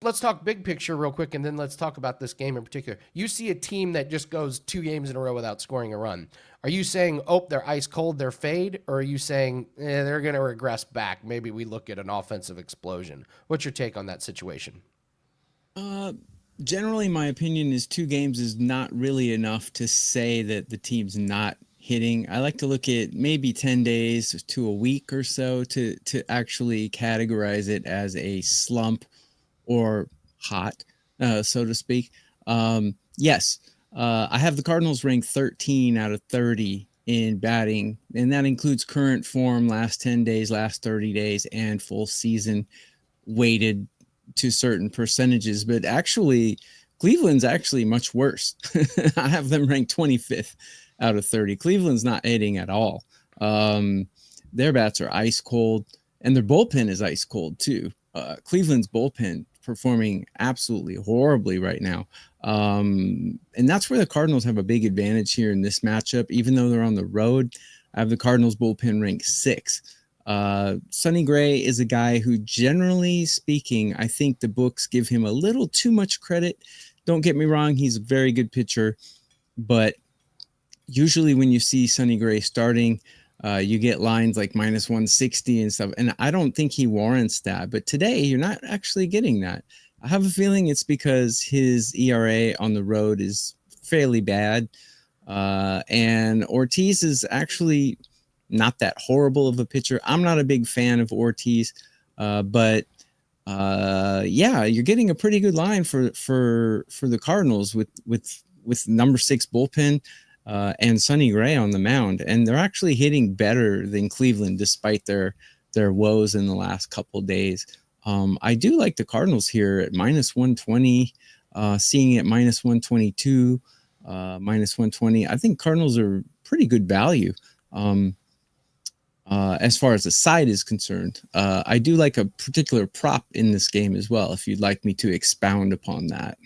let's talk big picture real quick, and then let's talk about this game in particular. You see a team that just goes 2 games in a row without scoring a run. Are you saying, oh, they're ice cold, they're fade, or are you saying they're going to regress back? Maybe we look at an offensive explosion. What's your take on that situation? Generally, my opinion is 2 games is not really enough to say that the team's not hitting. I like to look at maybe 10 days to a week or so to actually categorize it as a slump or hot, so to speak. Yes, I have the Cardinals ranked 13 out of 30 in batting, and that includes current form, last 10 days, last 30 days, and full season weighted to certain percentages. But actually, Cleveland's actually much worse. I have them ranked 25th out of 30. Cleveland's not hitting at all. Their bats are ice cold, and their bullpen is ice cold too. Cleveland's bullpen performing absolutely horribly right now. And that's where the Cardinals have a big advantage here in this matchup. Even though they're on the road, I have the Cardinals bullpen ranked 6. Sonny Gray is a guy who, generally speaking, I think the books give him a little too much credit. Don't get me wrong, he's a very good pitcher, but usually when you see Sonny Gray starting, you get lines like minus 160 and stuff, and I don't think he warrants that. But today, you're not actually getting that. I have a feeling it's because his ERA on the road is fairly bad, and Ortiz is actually not that horrible of a pitcher. I'm not a big fan of Ortiz, but yeah, you're getting a pretty good line for the Cardinals with number 6 bullpen and Sonny Gray on the mound, and they're actually hitting better than Cleveland despite their woes in the last couple of days. I do like the Cardinals here at minus 120, seeing it minus 122, minus 120. I think Cardinals are pretty good value. As far as the side is concerned, I do like a particular prop in this game as well, if you'd like me to expound upon that.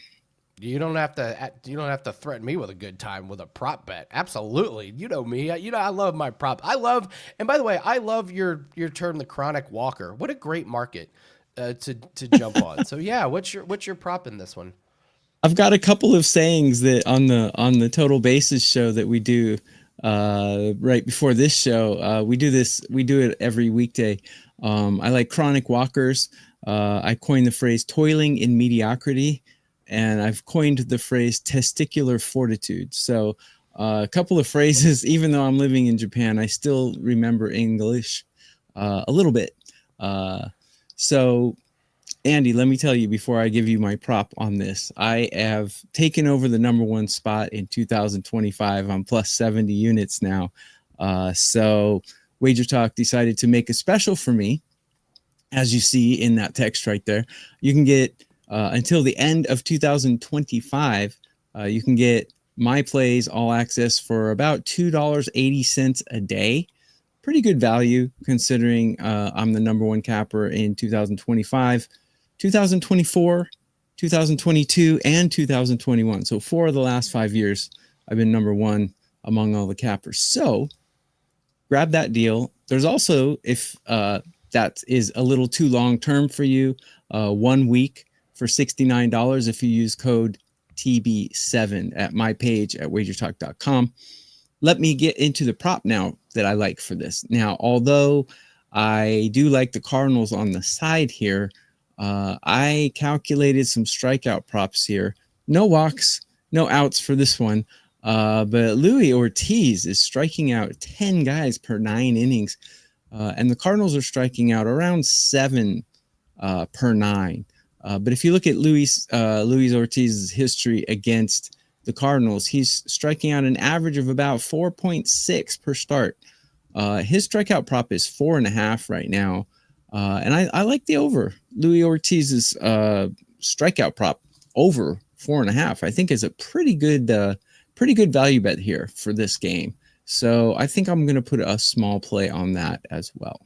You don't have to threaten me with a good time with a prop bet. Absolutely. You know me. I love my prop. And by the way, I love your term, the chronic walker. What a great market to jump on. So yeah, what's your prop in this one? I've got a couple of sayings that on the Total Bases show that we do right before this show. We do it every weekday. I like chronic walkers. I coined the phrase toiling in mediocrity, and I've coined the phrase testicular fortitude. So a couple of phrases, even though I'm living in Japan, I still remember English a little bit. So Andy, let me tell you before I give you my prop on this, I have taken over the number 1 spot in 2025. I'm plus 70 units now. So WagerTalk decided to make a special for me. As you see in that text right there, you can get until the end of 2025, you can get my plays all access for about $2.80 a day. Pretty good value considering I'm the number 1 capper in 2025. 2024, 2022, and 2021. So 4 of the last 5 years, I've been number 1 among all the cappers. So grab that deal. There's also, if that is a little too long term for you, 1 week for $69 if you use code TB7 at my page at wagertalk.com. Let me get into the prop now that I like for this. Now, although I do like the Cardinals on the side here, I calculated some strikeout props here. No walks, no outs for this one. But Luis Ortiz is striking out 10 guys per 9 innings. And the Cardinals are striking out around 7 per 9. But if you look at Luis Ortiz's history against the Cardinals, he's striking out an average of about 4.6 per start. His strikeout prop is 4.5 right now. And I like the over. Luis Ortiz's strikeout prop over 4.5, I think, is a pretty good value bet here for this game. So I think I'm going to put a small play on that as well.